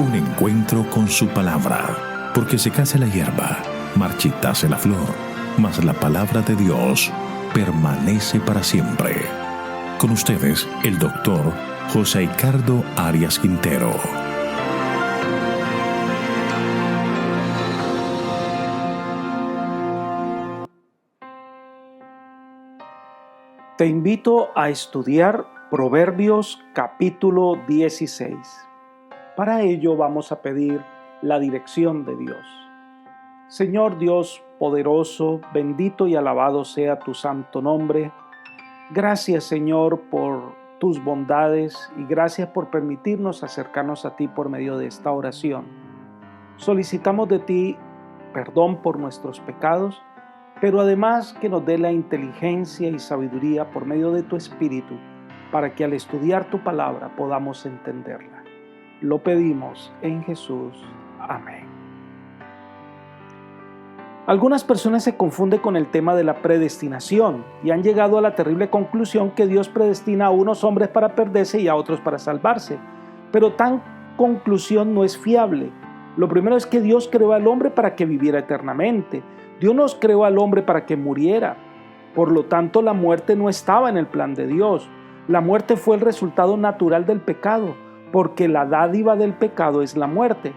Un encuentro con su palabra, porque secase la hierba, marchitase la flor, mas la palabra de Dios permanece para siempre. Con ustedes, el doctor José Ricardo Arias Quintero. Te invito a estudiar Proverbios capítulo 16. Para ello vamos a pedir la dirección de Dios. Señor Dios poderoso, bendito y alabado sea tu santo nombre. Gracias, Señor, por tus bondades y gracias por permitirnos acercarnos a ti por medio de esta oración. Solicitamos de ti perdón por nuestros pecados, pero además que nos dé la inteligencia y sabiduría por medio de tu Espíritu, para que al estudiar tu palabra podamos entenderla. Lo pedimos en Jesús. Amén. Algunas personas se confunden con el tema de la predestinación y han llegado a la terrible conclusión que Dios predestina a unos hombres para perderse y a otros para salvarse. Pero tan conclusión no es fiable. Lo primero es que Dios creó al hombre para que viviera eternamente. Dios nos creó al hombre para que muriera. Por lo tanto, la muerte no estaba en el plan de Dios. La muerte fue el resultado natural del pecado, porque la dádiva del pecado es la muerte.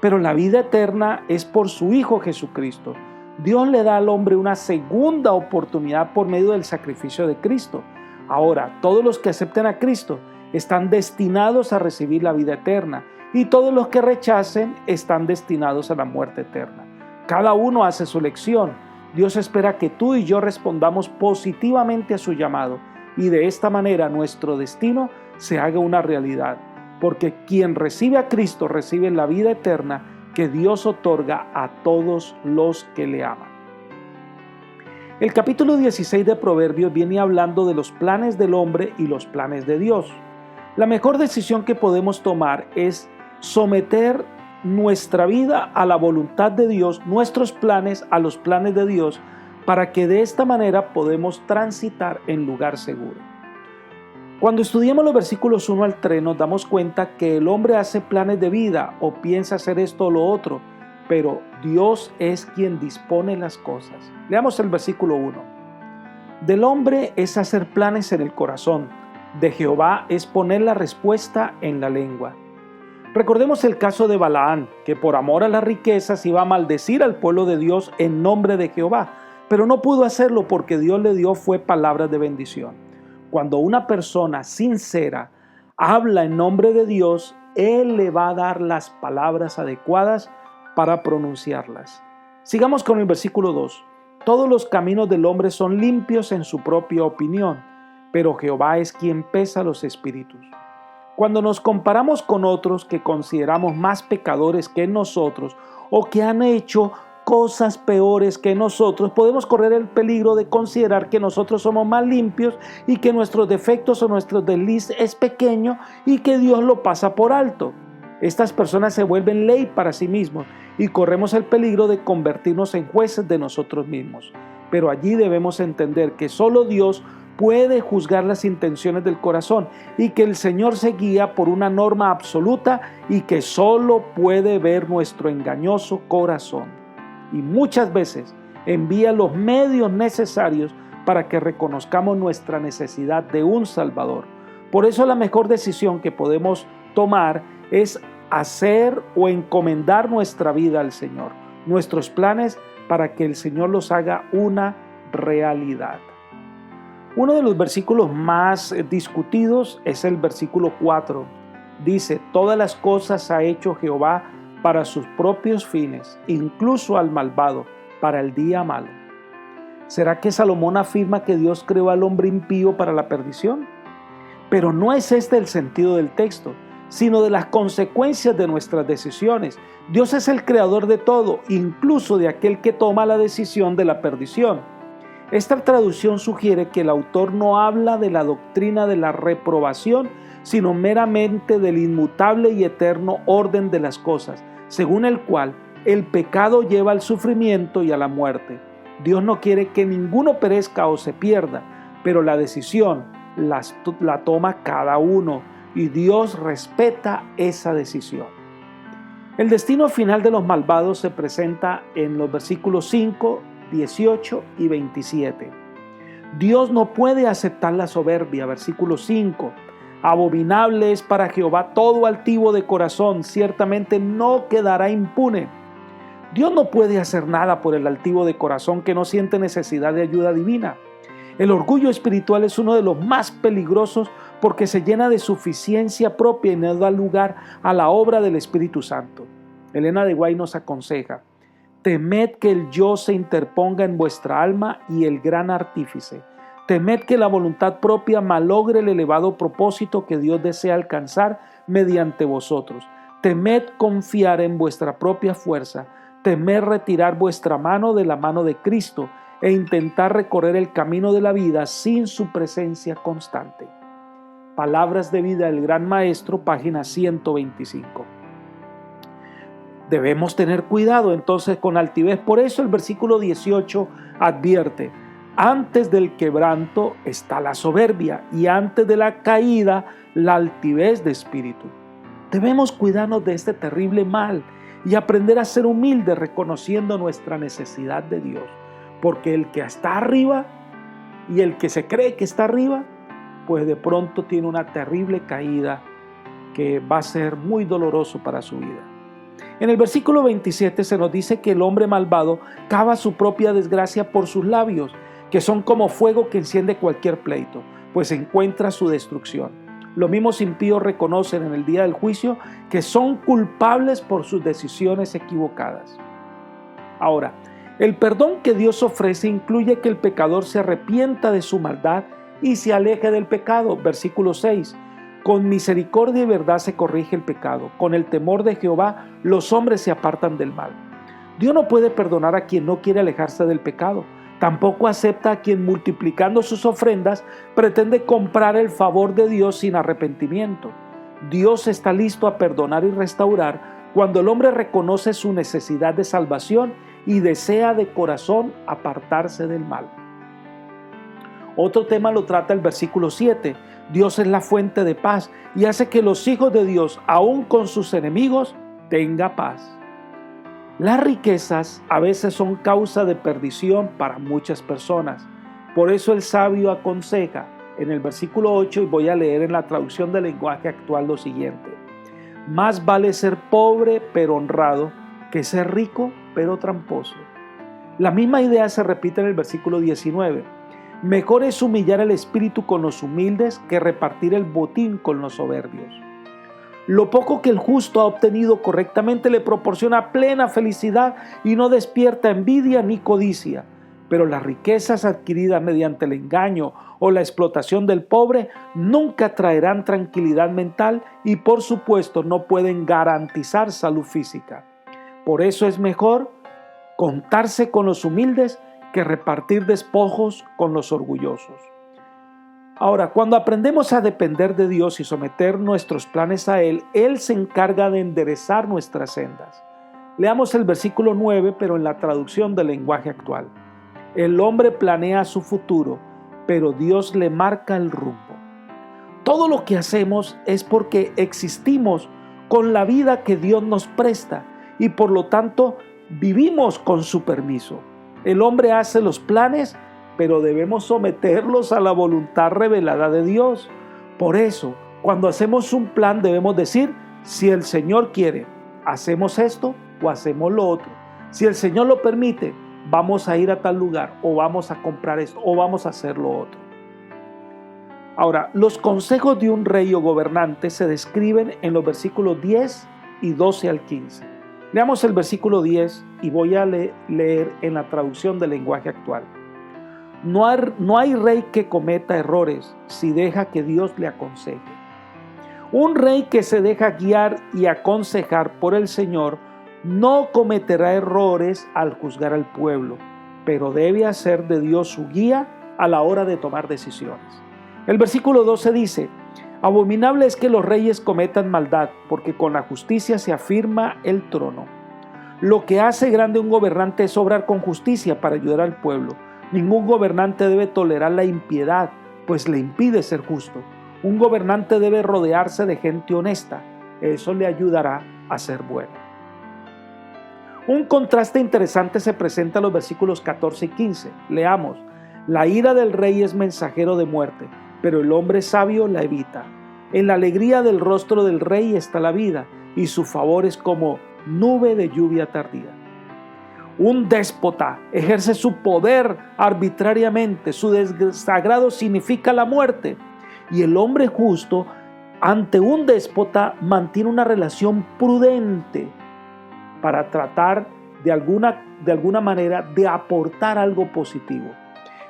Pero la vida eterna es por su Hijo Jesucristo. Dios le da al hombre una segunda oportunidad por medio del sacrificio de Cristo. Ahora, todos los que acepten a Cristo están destinados a recibir la vida eterna, y todos los que rechacen están destinados a la muerte eterna. Cada uno hace su elección. Dios espera que tú y yo respondamos positivamente a su llamado y de esta manera nuestro destino se haga una realidad, porque quien recibe a Cristo recibe la vida eterna que Dios otorga a todos los que le aman. El capítulo 16 de Proverbios viene hablando de los planes del hombre y los planes de Dios. La mejor decisión que podemos tomar es someter nuestra vida a la voluntad de Dios, nuestros planes a los planes de Dios, para que de esta manera podamos transitar en lugar seguro. Cuando estudiamos los versículos 1 al 3 nos damos cuenta que el hombre hace planes de vida o piensa hacer esto o lo otro, pero Dios es quien dispone las cosas. Leamos el versículo 1. Del hombre es hacer planes en el corazón, de Jehová es poner la respuesta en la lengua. Recordemos el caso de Balaán, que por amor a las riquezas iba a maldecir al pueblo de Dios en nombre de Jehová, pero no pudo hacerlo porque Dios le dio fue palabras de bendición. Cuando una persona sincera habla en nombre de Dios, Él le va a dar las palabras adecuadas para pronunciarlas. Sigamos con el versículo 2. Todos los caminos del hombre son limpios en su propia opinión, pero Jehová es quien pesa los espíritus. Cuando nos comparamos con otros que consideramos más pecadores que nosotros o que han hecho cosas peores que nosotros, podemos correr el peligro de considerar que nosotros somos más limpios y que nuestros defectos o nuestros desliz es pequeño y que Dios lo pasa por alto. Estas personas se vuelven ley para sí mismos y corremos el peligro de convertirnos en jueces de nosotros mismos. Pero allí debemos entender que solo Dios puede juzgar las intenciones del corazón y que el Señor se guía por una norma absoluta y que solo puede ver nuestro engañoso corazón. Y muchas veces envía los medios necesarios para que reconozcamos nuestra necesidad de un Salvador. Por eso la mejor decisión que podemos tomar es hacer o encomendar nuestra vida al Señor, nuestros planes para que el Señor los haga una realidad. Uno de los versículos más discutidos es el versículo 4. Dice, todas las cosas ha hecho Jehová para sus propios fines, incluso al malvado, para el día malo. ¿Será que Salomón afirma que Dios creó al hombre impío para la perdición? Pero no es este el sentido del texto, sino de las consecuencias de nuestras decisiones. Dios es el creador de todo, incluso de aquel que toma la decisión de la perdición. Esta traducción sugiere que el autor no habla de la doctrina de la reprobación, sino meramente del inmutable y eterno orden de las cosas, según el cual el pecado lleva al sufrimiento y a la muerte. Dios no quiere que ninguno perezca o se pierda, pero la decisión la toma cada uno y Dios respeta esa decisión. El destino final de los malvados se presenta en los versículos 5, 18 y 27. Dios no puede aceptar la soberbia. Versículo 5. Abominable es para Jehová todo altivo de corazón, ciertamente no quedará impune. Dios no puede hacer nada por el altivo de corazón que no siente necesidad de ayuda divina. El orgullo espiritual es uno de los más peligrosos porque se llena de suficiencia propia y no da lugar a la obra del Espíritu Santo. Elena de White nos aconseja: temed que el yo se interponga en vuestra alma y el gran artífice. Temed que la voluntad propia malogre el elevado propósito que Dios desea alcanzar mediante vosotros. Temed confiar en vuestra propia fuerza. Temed retirar vuestra mano de la mano de Cristo e intentar recorrer el camino de la vida sin su presencia constante. Palabras de vida del Gran Maestro, página 125. Debemos tener cuidado entonces con altivez. Por eso el versículo 18 advierte: antes del quebranto está la soberbia y antes de la caída la altivez de espíritu. Debemos cuidarnos de este terrible mal y aprender a ser humildes reconociendo nuestra necesidad de Dios. Porque el que está arriba y el que se cree que está arriba, pues de pronto tiene una terrible caída que va a ser muy doloroso para su vida. En el versículo 27 se nos dice que el hombre malvado cava su propia desgracia por sus labios, que son como fuego que enciende cualquier pleito, pues encuentra su destrucción. Los mismos impíos reconocen en el día del juicio que son culpables por sus decisiones equivocadas. Ahora, el perdón que Dios ofrece incluye que el pecador se arrepienta de su maldad y se aleje del pecado. Versículo 6. Con misericordia y verdad se corrige el pecado. Con el temor de Jehová los hombres se apartan del mal. Dios no puede perdonar a quien no quiere alejarse del pecado. Tampoco acepta a quien, multiplicando sus ofrendas, pretende comprar el favor de Dios sin arrepentimiento. Dios está listo a perdonar y restaurar cuando el hombre reconoce su necesidad de salvación y desea de corazón apartarse del mal. Otro tema lo trata el versículo 7. Dios es la fuente de paz y hace que los hijos de Dios, aun con sus enemigos, tengan paz. Las riquezas a veces son causa de perdición para muchas personas. Por eso el sabio aconseja en el versículo 8, y voy a leer en la traducción del lenguaje actual lo siguiente: más vale ser pobre pero honrado que ser rico pero tramposo. La misma idea se repite en el versículo 19. Mejor es humillar el espíritu con los humildes que repartir el botín con los soberbios. Lo poco que el justo ha obtenido correctamente le proporciona plena felicidad y no despierta envidia ni codicia. Pero las riquezas adquiridas mediante el engaño o la explotación del pobre nunca traerán tranquilidad mental y por supuesto no pueden garantizar salud física. Por eso es mejor contarse con los humildes que repartir despojos con los orgullosos. Ahora, cuando aprendemos a depender de Dios y someter nuestros planes a Él, Él se encarga de enderezar nuestras sendas. Leamos el versículo 9, pero en la traducción del lenguaje actual. El hombre planea su futuro, pero Dios le marca el rumbo. Todo lo que hacemos es porque existimos con la vida que Dios nos presta y por lo tanto vivimos con su permiso. El hombre hace los planes, pero debemos someterlos a la voluntad revelada de Dios. Por eso, cuando hacemos un plan debemos decir: si el Señor quiere, hacemos esto o hacemos lo otro. Si el Señor lo permite, vamos a ir a tal lugar, o vamos a comprar esto, o vamos a hacer lo otro. Ahora, los consejos de un rey o gobernante se describen en los versículos 10 y 12 al 15. Leamos el versículo 10 y voy a leer en la traducción del lenguaje actual. No hay rey que cometa errores si deja que Dios le aconseje. Un rey que se deja guiar y aconsejar por el Señor no cometerá errores al juzgar al pueblo, pero debe hacer de Dios su guía a la hora de tomar decisiones. El versículo 12 dice: abominable es que los reyes cometan maldad, porque con la justicia se afirma el trono. Lo que hace grande un gobernante es obrar con justicia para ayudar al pueblo. Ningún gobernante debe tolerar la impiedad, pues le impide ser justo. Un gobernante debe rodearse de gente honesta. Eso le ayudará a ser bueno. Un contraste interesante se presenta en los versículos 14 y 15. Leamos: la ira del rey es mensajero de muerte, pero el hombre sabio la evita. En la alegría del rostro del rey está la vida, y su favor es como nube de lluvia tardía. Un déspota ejerce su poder arbitrariamente, su desagrado significa la muerte, y el hombre justo ante un déspota mantiene una relación prudente para tratar de alguna manera de aportar algo positivo.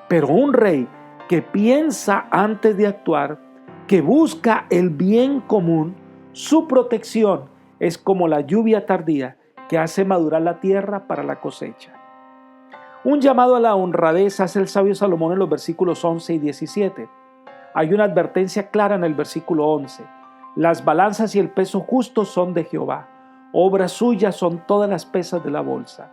Pero un rey que piensa antes de actuar, que busca el bien común, su protección es como la lluvia tardía que hace madurar la tierra para la cosecha. Un llamado a la honradez hace el sabio Salomón en los versículos 11 y 17. Hay una advertencia clara en el versículo 11. Las balanzas y el peso justo son de Jehová. Obras suyas son todas las pesas de la bolsa.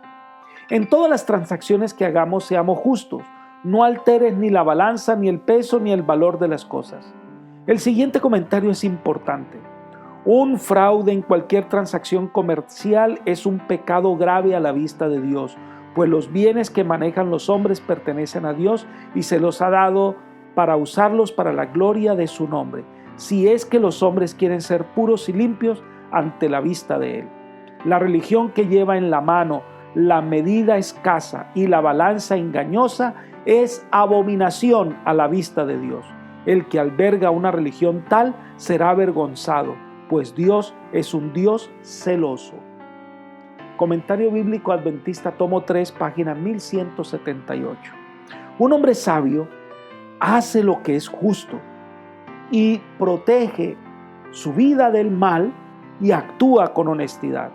En todas las transacciones que hagamos, seamos justos. No alteres ni la balanza, ni el peso, ni el valor de las cosas. El siguiente comentario es importante. Un fraude en cualquier transacción comercial es un pecado grave a la vista de Dios, pues los bienes que manejan los hombres pertenecen a Dios y se los ha dado para usarlos para la gloria de su nombre, si es que los hombres quieren ser puros y limpios ante la vista de Él. La religión que lleva en la mano la medida escasa y la balanza engañosa es abominación a la vista de Dios. El que alberga una religión tal será avergonzado, pues Dios es un Dios celoso. Comentario Bíblico Adventista, tomo 3, página 1178. Un hombre sabio hace lo que es justo y protege su vida del mal y actúa con honestidad.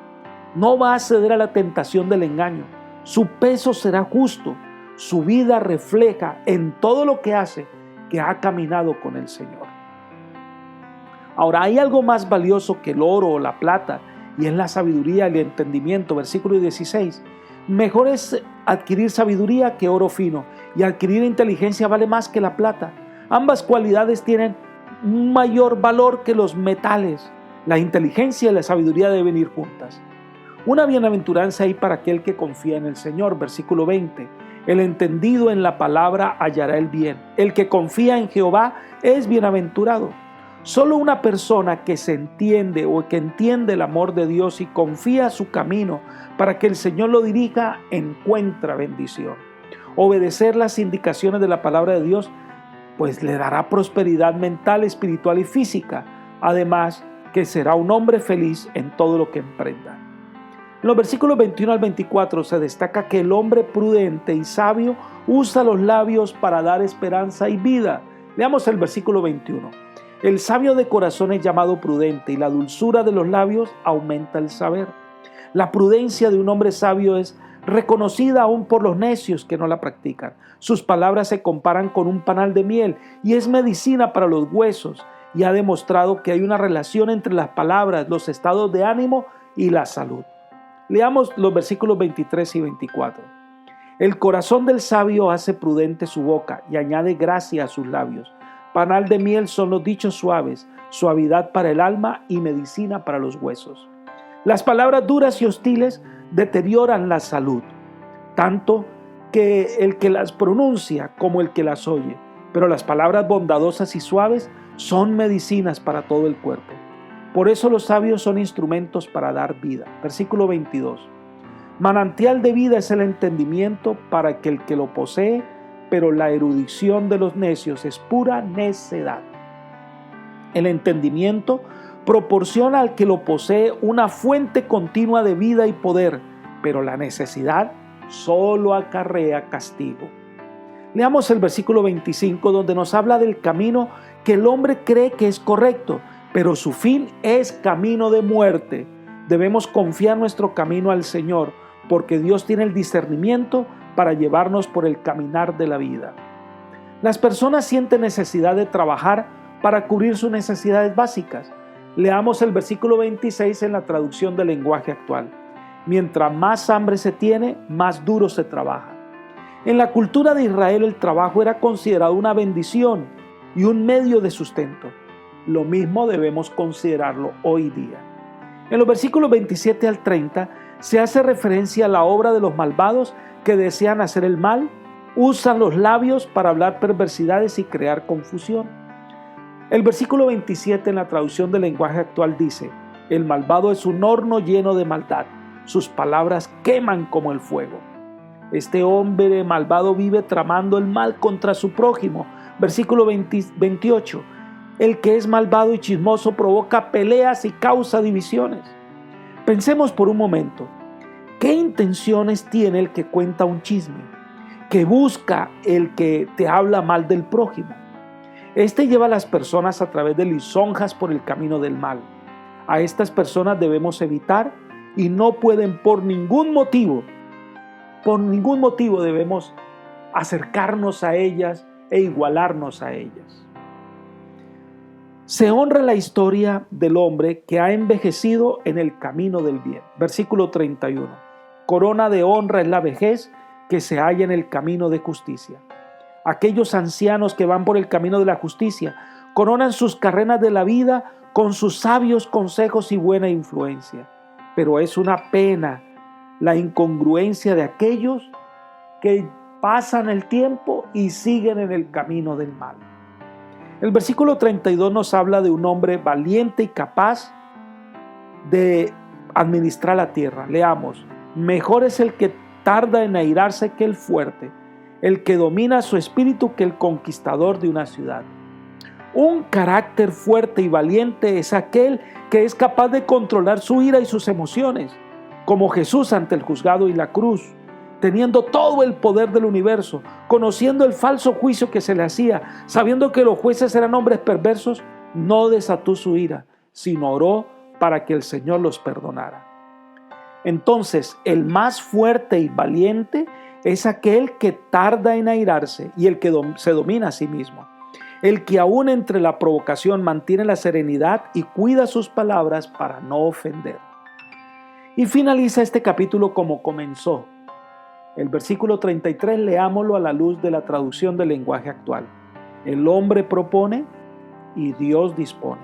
No va a ceder a la tentación del engaño. Su peso será justo. Su vida refleja en todo lo que hace que ha caminado con el Señor. Ahora, hay algo más valioso que el oro o la plata, y es la sabiduría y el entendimiento. Versículo 16. Mejor es adquirir sabiduría que oro fino, y adquirir inteligencia vale más que la plata. Ambas cualidades tienen un mayor valor que los metales. La inteligencia y la sabiduría deben ir juntas. Una bienaventuranza hay para aquel que confía en el Señor. Versículo 20. El entendido en la palabra hallará el bien. El que confía en Jehová es bienaventurado. Solo una persona que se entiende o que entiende el amor de Dios y confía su camino para que el Señor lo dirija, encuentra bendición. Obedecer las indicaciones de la palabra de Dios, pues le dará prosperidad mental, espiritual y física. Además, que será un hombre feliz en todo lo que emprenda. En los versículos 21 al 24 se destaca que el hombre prudente y sabio usa los labios para dar esperanza y vida. Leamos el versículo 21. El sabio de corazón es llamado prudente, y la dulzura de los labios aumenta el saber. La prudencia de un hombre sabio es reconocida aún por los necios que no la practican. Sus palabras se comparan con un panal de miel y es medicina para los huesos, y ha demostrado que hay una relación entre las palabras, los estados de ánimo y la salud. Leamos los versículos 23 y 24. El corazón del sabio hace prudente su boca y añade gracia a sus labios. Panal de miel son los dichos suaves, suavidad para el alma y medicina para los huesos. Las palabras duras y hostiles deterioran la salud, tanto que el que las pronuncia como el que las oye, pero las palabras bondadosas y suaves son medicinas para todo el cuerpo. Por eso los sabios son instrumentos para dar vida. Versículo 22. Manantial de vida es el entendimiento para el que lo posee, pero la erudición de los necios es pura necedad. El entendimiento proporciona al que lo posee una fuente continua de vida y poder, pero la necesidad solo acarrea castigo. Leamos el versículo 25, donde nos habla del camino que el hombre cree que es correcto, pero su fin es camino de muerte. Debemos confiar nuestro camino al Señor, porque Dios tiene el discernimiento para llevarnos por el caminar de la vida. Las personas sienten necesidad de trabajar para cubrir sus necesidades básicas. Leamos el versículo 26 en la traducción del lenguaje actual. Mientras más hambre se tiene, más duro se trabaja. En la cultura de Israel el trabajo era considerado una bendición y un medio de sustento. Lo mismo debemos considerarlo hoy día. En los versículos 27 al 30 Se hace referencia a la obra de los malvados que desean hacer el mal, usan los labios para hablar perversidades y crear confusión. El versículo 27 en la traducción del lenguaje actual dice: el malvado es un horno lleno de maldad, sus palabras queman como el fuego. Este hombre malvado vive tramando el mal contra su prójimo. Versículo 28. El que es malvado y chismoso provoca peleas y causa divisiones. Pensemos por un momento, ¿qué intenciones tiene el que cuenta un chisme? ¿Qué busca el que te habla mal del prójimo? Este lleva a las personas a través de lisonjas por el camino del mal. A estas personas debemos evitar y no pueden por ningún motivo debemos acercarnos a ellas e igualarnos a ellas. Se honra la historia del hombre que ha envejecido en el camino del bien. Versículo 31. Corona de honra es la vejez que se halla en el camino de justicia. Aquellos ancianos que van por el camino de la justicia coronan sus carreras de la vida con sus sabios consejos y buena influencia. Pero es una pena la incongruencia de aquellos que pasan el tiempo y siguen en el camino del mal. El versículo 32 nos habla de un hombre valiente y capaz de administrar la tierra. Leamos: mejor es el que tarda en airarse que el fuerte, el que domina su espíritu que el conquistador de una ciudad. Un carácter fuerte y valiente es aquel que es capaz de controlar su ira y sus emociones, como Jesús ante el juzgado y la cruz, teniendo todo el poder del universo, conociendo el falso juicio que se le hacía, sabiendo que los jueces eran hombres perversos, no desató su ira, sino oró para que el Señor los perdonara. Entonces, el más fuerte y valiente es aquel que tarda en airarse y el que se domina a sí mismo. El que aún entre la provocación mantiene la serenidad y cuida sus palabras para no ofender. Y finaliza este capítulo como comenzó. El versículo 33 leámoslo a la luz de la traducción del lenguaje actual. El hombre propone y Dios dispone.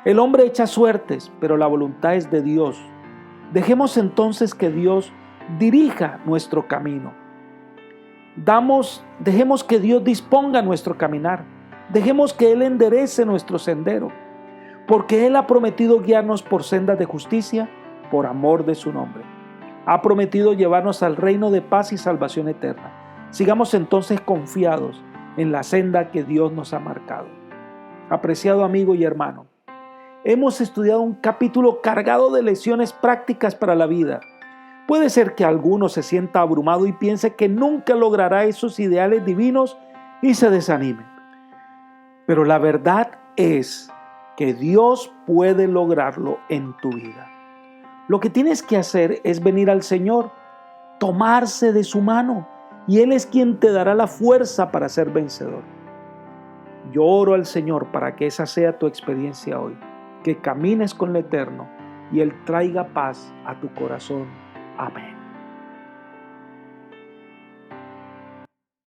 El hombre echa suertes, pero la voluntad es de Dios. Dejemos entonces que Dios dirija nuestro camino. Dejemos que Dios disponga nuestro caminar. Dejemos que Él enderece nuestro sendero, porque Él ha prometido guiarnos por sendas de justicia por amor de su nombre. Ha prometido llevarnos al reino de paz y salvación eterna. Sigamos entonces confiados en la senda que Dios nos ha marcado. Apreciado amigo y hermano, hemos estudiado un capítulo cargado de lecciones prácticas para la vida. Puede ser que alguno se sienta abrumado y piense que nunca logrará esos ideales divinos y se desanime. Pero la verdad es que Dios puede lograrlo en tu vida. Lo que tienes que hacer es venir al Señor, tomarse de su mano, y Él es quien te dará la fuerza para ser vencedor. Yo oro al Señor para que esa sea tu experiencia hoy, que camines con el Eterno y Él traiga paz a tu corazón. Amén.